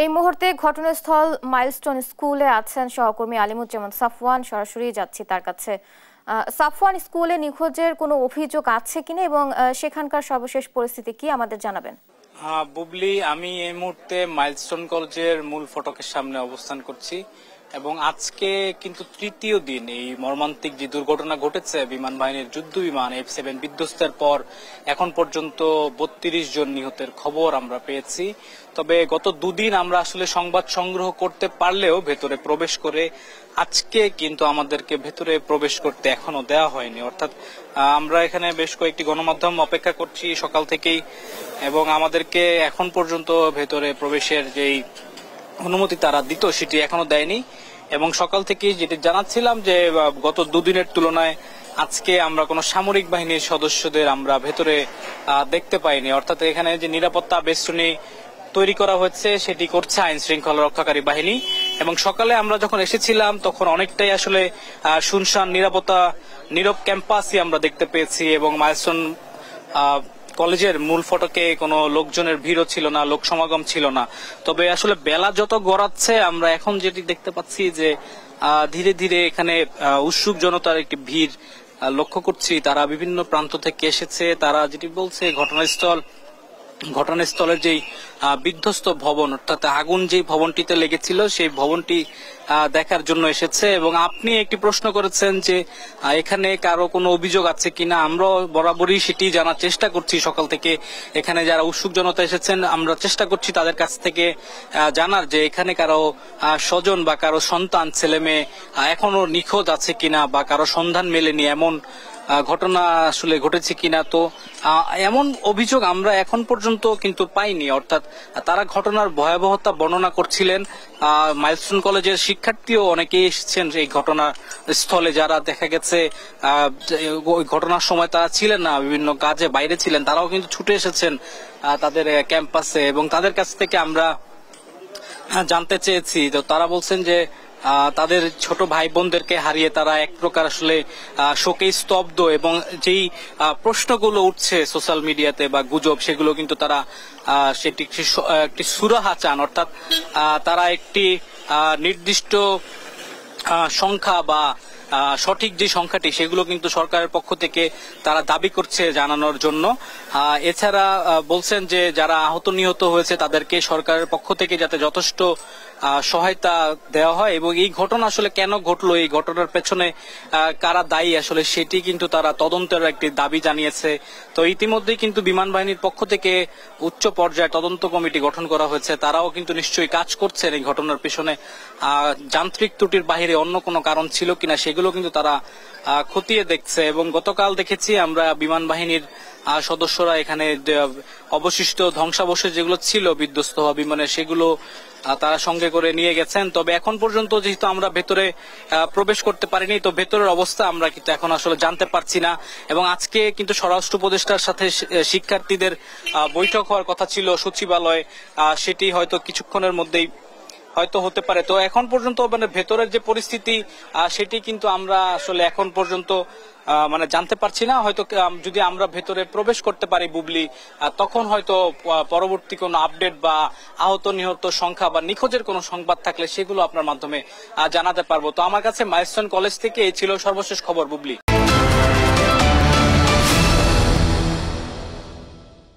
এই মুহূর্তে ঘটনাস্থল মাইলস্টোন স্কুলে আছেন সহকর্মী আলিমুজ্জামান সাফওয়ান। সরাসরি যাচ্ছি তার কাছে। সাফওয়ান, স্কুলে নিখোঁজের কোনো অভিযোগ আছে কিনা এবং সেখানকার সর্বশেষ পরিস্থিতি কি আমাদের জানাবেন? বুবলি, আমি এই মুহূর্তে মাইলস্টোন কলেজের মূল ফটকের সামনে অবস্থান করছি এবং আজকে কিন্তু তৃতীয় দিন এই মর্মান্তিক যে দুর্ঘটনা ঘটেছে বিমান বাহিনীর যুদ্ধ বিমান F7 বিধ্বস্তের পর এখন পর্যন্ত 32 জন নিহতের খবর আমরা পেয়েছি। তবে গত দুদিন আমরা আসলে সংবাদ সংগ্রহ করতে পারলেও ভেতরে প্রবেশ করে আজকে কিন্তু আমাদেরকে ভেতরে প্রবেশ করতে এখনো দেওয়া হয়নি। অর্থাৎ আমরা এখানে বেশ কয়েকটি গণমাধ্যম অপেক্ষা করছি সকাল থেকেই এবং আমাদেরকে এখন পর্যন্ত ভেতরে প্রবেশের যেই অনুমতি তারা দিত সেটি এখনো দেয়নি। এবং সকাল থেকেই যেটি জানাচ্ছিলাম যে গত দুদিনের তুলনায় আজকে আমরা কোনো সামরিক বাহিনীর সদস্যদের আমরা ভেতরে দেখতে পাইনি। অর্থাৎ এখানে যে নিরাপত্তা বেষ্টনী তৈরি করা হয়েছে সেটি করছে আইন শৃঙ্খলা রক্ষাকারী বাহিনী। এবং সকালে আমরা যখন এসেছিলাম তখন অনেকটাই আসলে শুনশান নীরব ক্যাম্পাসই আমরা দেখতে পেয়েছি এবং মাইলস্টোন কলেজের মূল ফটকে কোনো লোকজনের ভিড়ও ছিল না, লোক সমাগম ছিল না। তবে আসলে বেলা যত গড়াচ্ছে আমরা এখন যেটি দেখতে পাচ্ছি যে ধীরে ধীরে এখানে উৎসুক জনতার একটি ভিড় লক্ষ্য করছি। তারা বিভিন্ন প্রান্ত থেকে এসেছে। তারা যেটি বলছে ঘটনাস্থলের যেই বিধ্বস্ত ভবন, অর্থাৎ আগুন যে ভবনটিতে লেগেছিল সেই ভবনটি দেখার জন্য এসেছে। এবং আপনি একটি প্রশ্ন করেছেন যে এখানে কারো কোনো অভিযোগ আছে কিনা, আমরা বরাবরই সেটি জানার চেষ্টা করছি। সকাল থেকে এখানে যারা উৎসুক জনতা এসেছেন আমরা চেষ্টা করছি তাদের কাছ থেকে জানার যে এখানে কারো স্বজন বা কারো সন্তান ছেলে মেয়ে এখনো নিখোঁজ আছে কিনা বা কারো সন্ধান মেলেনি এমন ঘটনা আসলে ঘটেছে কিনা। তো এমন অভিযোগ আমরা এখন পর্যন্ত কিন্তু পাইনি। অর্থাৎ তারা ঘটনার ভয়াবহতা বর্ণনা করছিলেন। মাইলস্টোন কলেজের শিক্ষার্থীও অনেকেই এসেছেন এই ঘটনার স্থলে, যারা দেখা গেছে ওই ঘটনার সময় তারা ছিলেন না, বিভিন্ন কাজে বাইরে ছিলেন, তারাও কিন্তু ছুটে এসেছেন তাদের ক্যাম্পাসে। এবং তাদের কাছ থেকে আমরা জানতে চেয়েছি, তো তারা বলছেন যে তাদের ছোট ভাই বোনদেরকে হারিয়ে তারা এক প্রকার আসলে শোকে স্তব্ধ এবং যেই প্রশ্নগুলো উঠছে সোশ্যাল মিডিয়াতে বা গুজব, সেগুলো কিন্তু তারা সেটি একটি সুরাহা চান। অর্থাৎ তারা একটি নির্দিষ্ট সংখ্যা বা সঠিক যে সংখ্যাটি সেগুলো কিন্তু সরকারের পক্ষ থেকে তারা দাবি করছে জানানোর জন্য। এছাড়া বলছেন যে যারা আহত নিহত হয়েছে তাদেরকে সরকারের পক্ষ থেকে যাতে যথেষ্ট সহায়তা দেওয়া হয় এবং এই ঘটনা আসলে কেন ঘটলো, এই ঘটনার পেছনে কারা দায়ী আসলে সেটি কিন্তু তারা তদন্তের একটি দাবি জানিয়েছে। তো ইতিমধ্যেই কিন্তু বিমান বাহিনীর পক্ষ থেকে উচ্চ পর্যায়ে তদন্ত কমিটি গঠন করা হয়েছে। তারাও কিন্তু নিশ্চয়ই কাজ করছেন এই ঘটনার পেছনে যান্ত্রিক ত্রুটির বাহিরে অন্য কোনো কারণ ছিল কিনা সেগুলো কিন্তু তারা খতিয়ে দেখছে। এবং গতকাল দেখেছি আমরা বিমান বাহিনীর সদস্যরা এখানে অবশিষ্ট ধ্বংসাবশেষ যেগুলো ছিল বিধ্বস্ত হওয়া বিমানের সেগুলো তারা সঙ্গে করে নিয়ে গেছেন। তবে এখন পর্যন্ত যেহেতু আমরা ভেতরে প্রবেশ করতে পারিনি, তো ভেতরের অবস্থা আমরা কিন্তু এখন আসলে জানতে পারছি না। এবং আজকে কিন্তু স্বরাষ্ট্র উপদেষ্টার সাথে শিক্ষার্থীদের বৈঠক হওয়ার কথা ছিল সচিবালয়ে, সেটি হয়তো কিছুক্ষণের মধ্যেই হয়তো হতে পারে। তো এখন পর্যন্ত মানে ভেতরের যে পরিস্থিতি সেটি কিন্তু আমরা আসলে এখন পর্যন্ত মানে জানতে পারছি না। হয়তো যদি আমরা ভেতরে প্রবেশ করতে পারি বুবলি, তখন হয়তো পরবর্তী কোনো আপডেট বা আহত নিহত সংখ্যা বা নিখোঁজের কোনো সংবাদ থাকলে সেগুলো আপনার মাধ্যমে জানাতে পারবো। তো আমার কাছে মাইলস্টোন কলেজ থেকে এই ছিল সর্বশেষ খবর বুবলি।